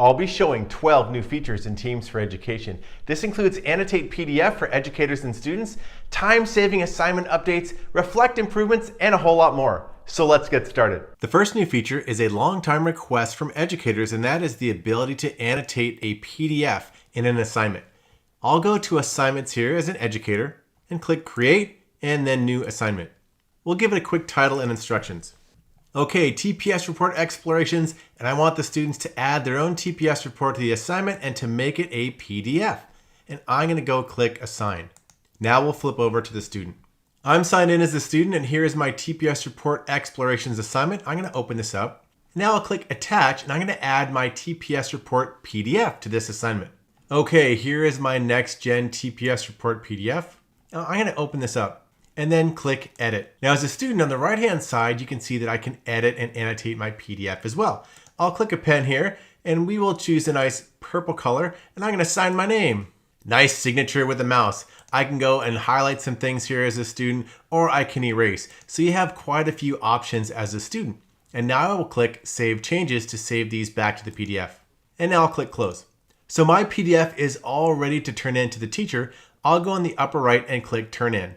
I'll be showing 12 new features in Teams for Education. This includes Annotate PDF for educators and students, time-saving assignment updates, Reflect improvements, and a whole lot more. So let's get started. The first new feature is a long-time request from educators, and that is the ability to annotate a PDF in an assignment. I'll go to Assignments here as an educator and click Create and then New Assignment. We'll give it a quick title and instructions. Okay, TPS report explorations, and I want the students to add their own TPS report to the assignment and to make it a PDF. And I'm going to go click Assign. Now we'll flip over to the student. I'm signed in as the student, and here is my TPS report explorations assignment. I'm going to open this up. Now I'll click Attach, and I'm going to add my TPS report PDF to this assignment. Okay, here is my Next Gen TPS report PDF. Now I'm going to open this up and then click Edit. Now as a student on the right hand side, you can see that I can edit and annotate my PDF as well. I'll click a pen here and we will choose a nice purple color, and I'm going to sign my name. Nice signature with the mouse. I can go and highlight some things here as a student, or I can erase. So you have quite a few options as a student. And now I will click Save Changes to save these back to the PDF. And now I'll click Close. So my PDF is all ready to turn in to the teacher. I'll go in the upper right and click Turn In.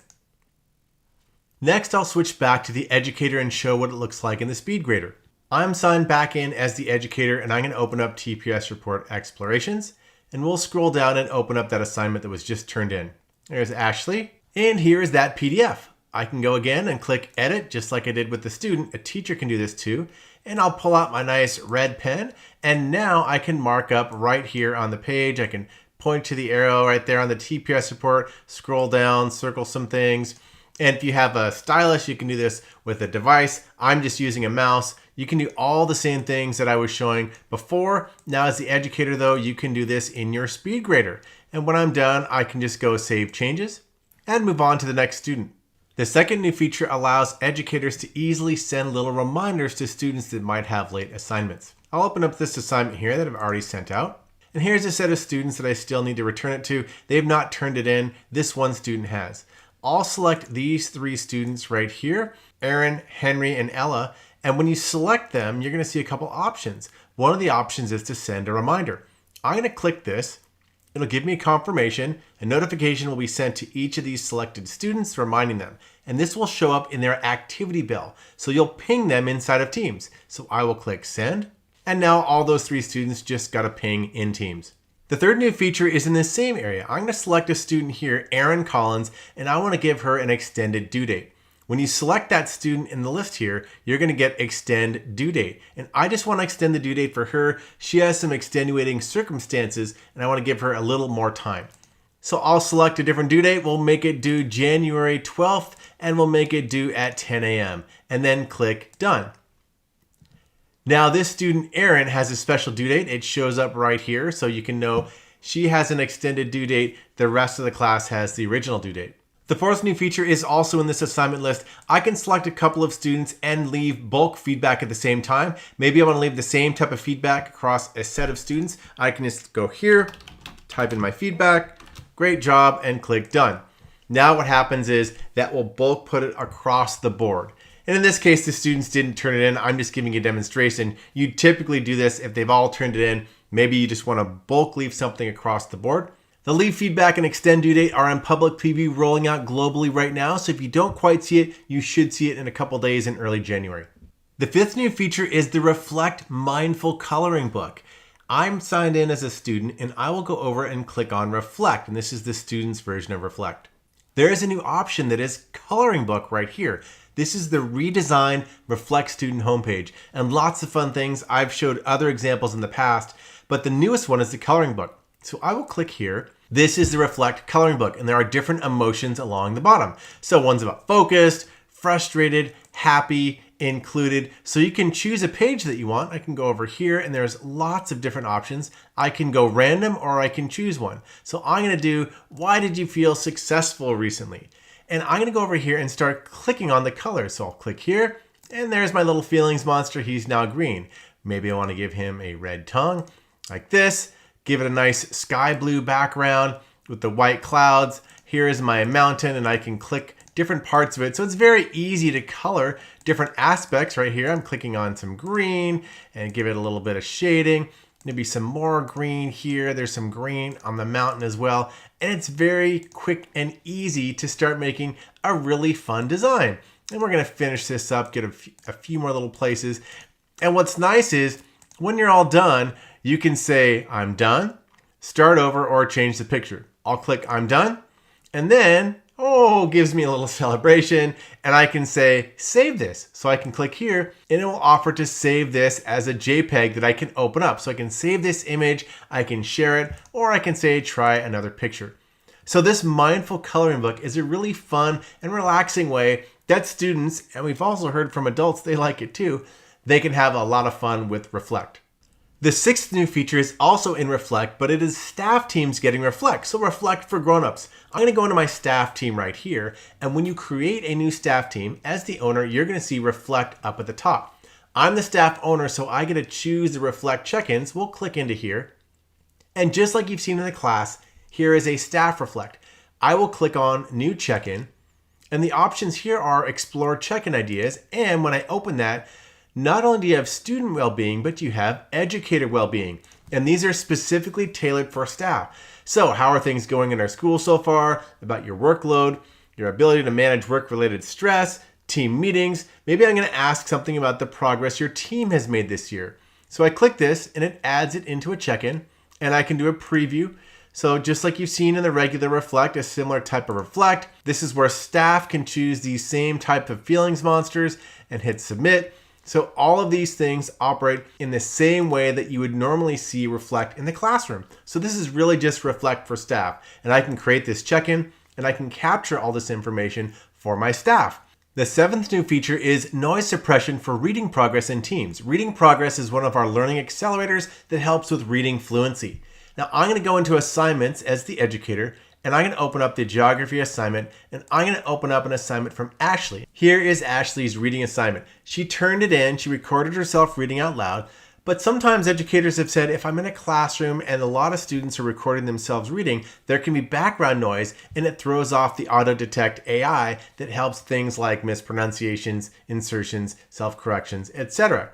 Next, I'll switch back to the educator and show what it looks like in the SpeedGrader. I'm signed back in as the educator, and I'm going to open up TPS Report Explorations, and we'll scroll down and open up that assignment that was just turned in. There's Ashley, and here is that PDF. I can go again and click Edit, just like I did with the student. A teacher can do this too. And I'll pull out my nice red pen, and now I can mark up right here on the page. I can point to the arrow right there on the TPS report, scroll down, circle some things. And if you have a stylus, you can do this with a device. I'm just using a mouse. You can do all the same things that I was showing before. Now as the educator though, you can do this in your SpeedGrader. And when I'm done, I can just go Save Changes and move on to the next student. The second new feature allows educators to easily send little reminders to students that might have late assignments. I'll open up this assignment here that I've already sent out. And here's a set of students that I still need to return it to. They've not turned it in. This one student has. I'll select these three students right here, Aaron, Henry, and Ella. And when you select them, you're going to see a couple options. One of the options is to send a reminder. I'm going to click this. It'll give me a confirmation. A notification will be sent to each of these selected students, reminding them. And this will show up in their activity bell. So you'll ping them inside of Teams. So I will click Send. And now all those three students just got a ping in Teams. The third new feature is in the same area. I'm going to select a student here, Erin Collins, and I want to give her an extended due date. When you select that student in the list here, you're going to get Extend Due Date. And I just want to extend the due date for her. She has some extenuating circumstances, and I want to give her a little more time. So I'll select a different due date. We'll make it due January 12th, and we'll make it due at 10 a.m. and then click Done. Now this student, Erin, has a special due date. It shows up right here, so you can know she has an extended due date. The rest of the class has the original due date. The fourth new feature is also in this assignment list. I can select a couple of students and leave bulk feedback at the same time. Maybe I want to leave the same type of feedback across a set of students. I can just go here, type in my feedback, great job, and click Done. Now what happens is that will bulk put it across the board. And in this case, the students didn't turn it in. I'm just giving you a demonstration. You typically do this if they've all turned it in. Maybe you just want to bulk leave something across the board. The leave feedback and extend due date are in public preview rolling out globally right now. So if you don't quite see it, you should see it in a couple days in early January. The fifth new feature is the Reflect Mindful Coloring Book. I'm signed in as a student, and I will go over and click on Reflect. And this is the student's version of Reflect. There is a new option that is Coloring Book right here. This is the redesigned Reflect student homepage, and lots of fun things. I've showed other examples in the past, but the newest one is the coloring book. So I will click here. This is the Reflect coloring book, and there are different emotions along the bottom. So one's about focused, frustrated, happy, included. So you can choose a page that you want. I can go over here, and there's lots of different options. I can go random, or I can choose one. So I'm going to do, why did you feel successful recently? And I'm going to go over here and start clicking on the colors. So I'll click here, and there's my little feelings monster. He's now green. Maybe I want to give him a red tongue like this. Give it a nice sky blue background with the white clouds. Here is my mountain, and I can click different parts of it. So it's very easy to color different aspects right here. I'm clicking on some green and give it a little bit of shading. maybe some more green here. There's some green on the mountain as well. And it's very quick and easy to start making a really fun design. And we're gonna finish this up, get a few more little places. And what's nice is when you're all done, you can say, I'm done, start over, or change the picture. I'll click I'm done, and then, gives me a little celebration, and I can say, save this. So I can click here, and it will offer to save this as a JPEG that I can open up. So I can save this image, I can share it, or I can say, try another picture. So this mindful coloring book is a really fun and relaxing way that students, and we've also heard from adults, they like it too, they can have a lot of fun with Reflect. The sixth new feature is also in Reflect, but it is staff teams getting Reflect. So Reflect for grown-ups. I'm gonna go into my staff team right here. And when you create a new staff team, as the owner, you're gonna see Reflect up at the top. I'm the staff owner, so I get to choose the Reflect check-ins. We'll click into here. And just like you've seen in the class, here is a staff Reflect. I will click on New Check-in. And the options here are Explore Check-in Ideas. And when I open that, not only do you have student well-being, but you have educator well-being. And these are specifically tailored for staff. So how are things going in our school so far? About your workload, your ability to manage work-related stress, team meetings. Maybe I'm gonna ask something about the progress your team has made this year. So I click this and it adds it into a check-in, and I can do a preview. So just like you've seen in the regular Reflect, a similar type of Reflect, this is where staff can choose these same type of feelings monsters and hit submit. So all of these things operate in the same way that you would normally see Reflect in the classroom. So this is really just Reflect for staff. And I can create this check-in and I can capture all this information for my staff. The seventh new feature is noise suppression for reading progress in Teams. Reading progress is one of our learning accelerators that helps with reading fluency. Now I'm going to go into assignments as the educator, and I'm going to open up the geography assignment, and I'm going to open up an assignment from Ashley. Here is Ashley's reading assignment. She turned it in, she recorded herself reading out loud, but sometimes educators have said if I'm in a classroom and a lot of students are recording themselves reading, there can be background noise and it throws off the auto-detect AI that helps things like mispronunciations, insertions, self-corrections, etc.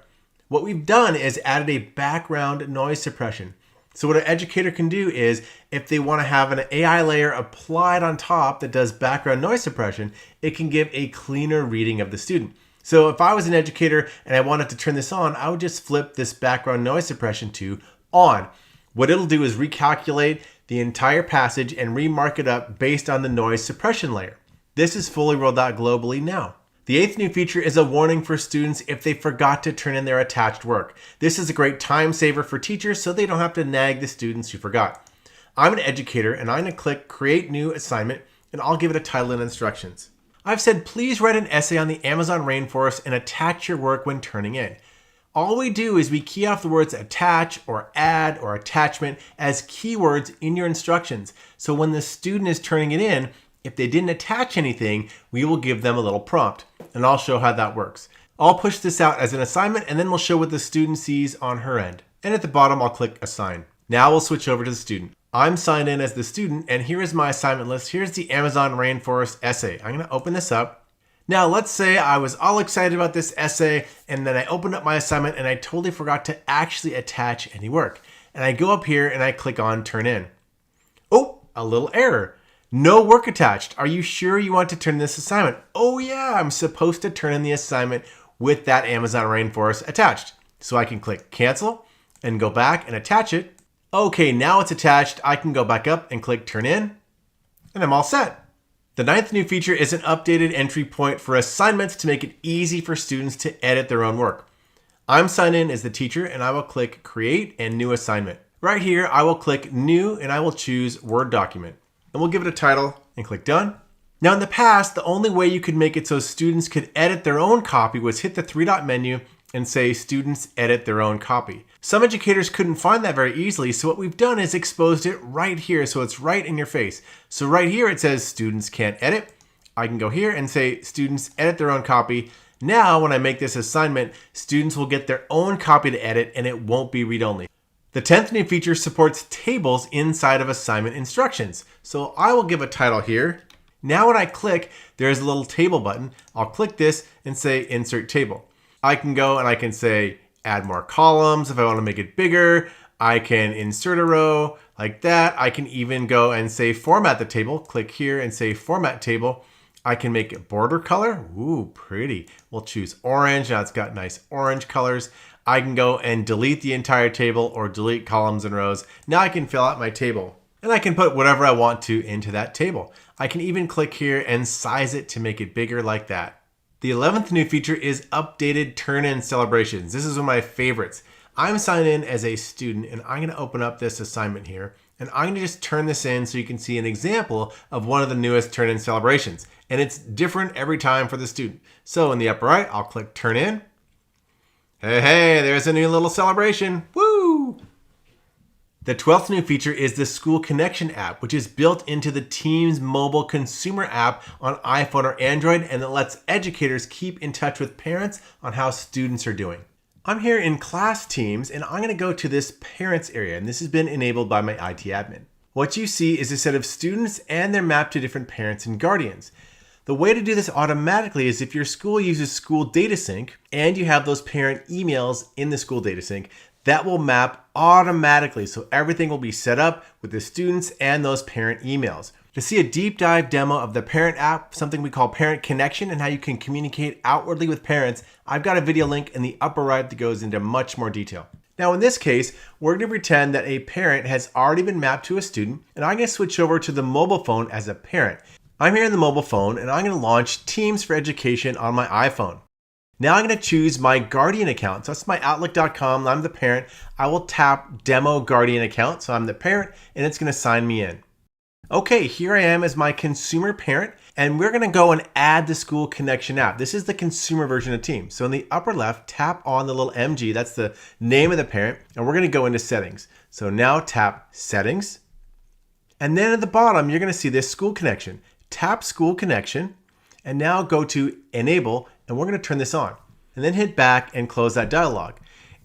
What we've done is added a background noise suppression. So what an educator can do is, if they want to have an AI layer applied on top that does background noise suppression, it can give a cleaner reading of the student. So if I was an educator and I wanted to turn this on, I would just flip this background noise suppression to on. What it'll do is recalculate the entire passage and remark it up based on the noise suppression layer. This is fully rolled out globally now. The eighth new feature is a warning for students if they forgot to turn in their attached work. This is a great time saver for teachers so they don't have to nag the students who forgot. I'm an educator and I'm going to click Create New Assignment, and I'll give it a title and instructions. I've said please write an essay on the Amazon rainforest and attach your work when turning in. All we do is we key off the words attach or add or attachment as keywords in your instructions. So when the student is turning it in, if they didn't attach anything, we will give them a little prompt, and I'll show how that works. I'll push this out as an assignment, and then we'll show what the student sees on her end. And at the bottom, I'll click Assign. Now we'll switch over to the student. I'm signed in as the student, and here is my assignment list. Here's the Amazon rainforest essay. I'm gonna open this up. Now let's say I was all excited about this essay, and then I opened up my assignment and I totally forgot to actually attach any work. And I go up here and I click on Turn In. Oh, a little error. No work attached. Are you sure you want to turn this assignment? Oh yeah, I'm supposed to turn in the assignment with that Amazon rainforest attached. So I can click Cancel and go back and attach it. Okay, now it's attached. I can go back up and click Turn In, and I'm all set. The ninth new feature is an updated entry point for assignments to make it easy for students to edit their own work. I'm signed in as the teacher, and I will click Create and New Assignment. Right here, I will click New, and I will choose Word Document. And we'll give it a title and click Done. Now in the past, the only way you could make it so students could edit their own copy was hit the three-dot menu and say Students Edit Their Own Copy. Some educators couldn't find that very easily, so what we've done is exposed it right here, so it's right in your face. So right here it says Students Can't Edit. I can go here and say Students Edit Their Own Copy. Now when I make this assignment, students will get their own copy to edit and it won't be read-only. The 10th new feature supports tables inside of assignment instructions. So I will give a title here. Now when I click, there's a little table button. I'll click this and say Insert Table. I can go and I can say add more columns if I want to make it bigger. I can insert a row like that. I can even go and say format the table. Click here and say format table. I can make it border color. Ooh, pretty. We'll choose orange. Now it's got nice orange colors. I can go and delete the entire table or delete columns and rows. Now I can fill out my table and I can put whatever I want to into that table. I can even click here and size it to make it bigger like that. The 11th new feature is updated turn-in celebrations. This is one of my favorites. I'm signed in as a student and I'm gonna open up this assignment here and I'm gonna just turn this in so you can see an example of one of the newest turn-in celebrations. And it's different every time for the student. So in the upper right, I'll click turn in. Hey, there's a new little celebration. Woo! The 12th new feature is the School Connection app, which is built into the Teams mobile consumer app on iPhone or Android, and it lets educators keep in touch with parents on how students are doing. I'm here in Class Teams, and I'm gonna go to this Parents area, and this has been enabled by my IT admin. What you see is a set of students, and they're mapped to different parents and guardians. The way to do this automatically is if your school uses School Data Sync and you have those parent emails in the School Data Sync, that will map automatically. So everything will be set up with the students and those parent emails. To see a deep dive demo of the parent app, something we call Parent Connection, and how you can communicate outwardly with parents, I've got a video link in the upper right that goes into much more detail. Now in this case, we're going to pretend that a parent has already been mapped to a student, and I'm going to switch over to the mobile phone as a parent. I'm here in the mobile phone and I'm going to launch Teams for Education on my iPhone. Now I'm going to choose my Guardian account. So that's my Outlook.com. I'm the parent. I will tap Demo Guardian account. So I'm the parent and it's going to sign me in. Okay, here I am as my consumer parent and we're going to go and add the School Connection app. This is the consumer version of Teams. So in the upper left, tap on the little MG. That's the name of the parent. And we're going to go into settings. So now tap settings. And then at the bottom, you're going to see this School Connection. Tap School Connection and now go to Enable and we're going to turn this on and then hit back and close that dialog.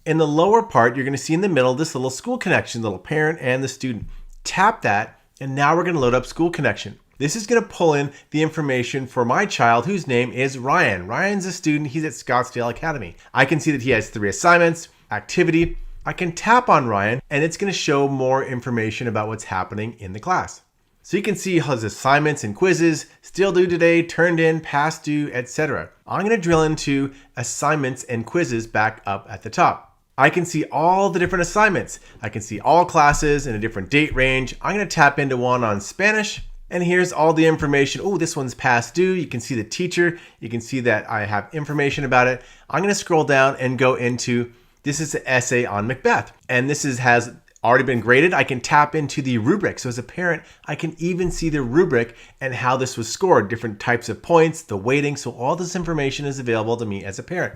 In the lower part, you're going to see in the middle this little School Connection, little parent and the student. Tap that and now we're going to load up School Connection. This is going to pull in the information for my child whose name is Ryan. Ryan's a student. He's at Scottsdale Academy. I can see that he has 3 assignments, activity. I can tap on Ryan and it's going to show more information about what's happening in the class. So you can see his assignments and quizzes, still due today, turned in, past due, etc. I'm going to drill into assignments and quizzes back up at the top. I can see all the different assignments. I can see all classes in a different date range. I'm going to tap into one on Spanish. And here's all the information. Oh, this one's past due. You can see the teacher. You can see that I have information about it. I'm going to scroll down and go into, this is the essay on Macbeth. And this has already been graded. I can tap into the rubric. So as a parent, I can even see the rubric and how this was scored, different types of points, the weighting. So all this information is available to me as a parent.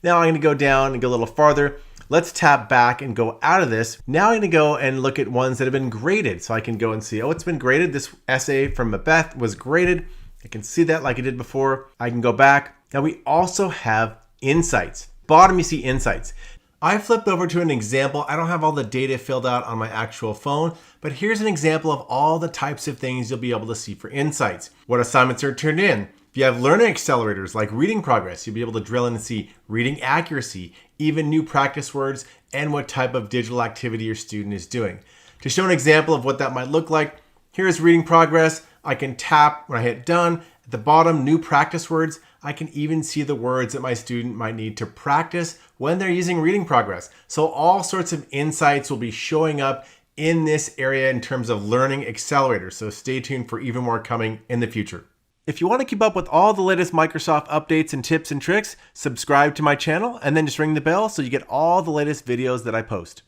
Now I'm going to go down and go a little farther. Let's tap back and go out of this. Now I'm going to go and look at ones that have been graded. So I can go and see, oh, it's been graded. This essay from Macbeth was graded. I can see that like I did before. I can go back. Now we also have insights. Bottom, you see insights. I flipped over to an example. I don't have all the data filled out on my actual phone, but here's an example of all the types of things you'll be able to see for insights. What assignments are turned in. If you have learning accelerators like reading progress, you'll be able to drill in and see reading accuracy, even new practice words, and what type of digital activity your student is doing. To show an example of what that might look like, here's reading progress. I can tap when I hit done. At the bottom, new practice words. I can even see the words that my student might need to practice when they're using reading progress. So all sorts of insights will be showing up in this area in terms of learning accelerators. So stay tuned for even more coming in the future. If you want to keep up with all the latest Microsoft updates and tips and tricks, subscribe to my channel and then just ring the bell so you get all the latest videos that I post.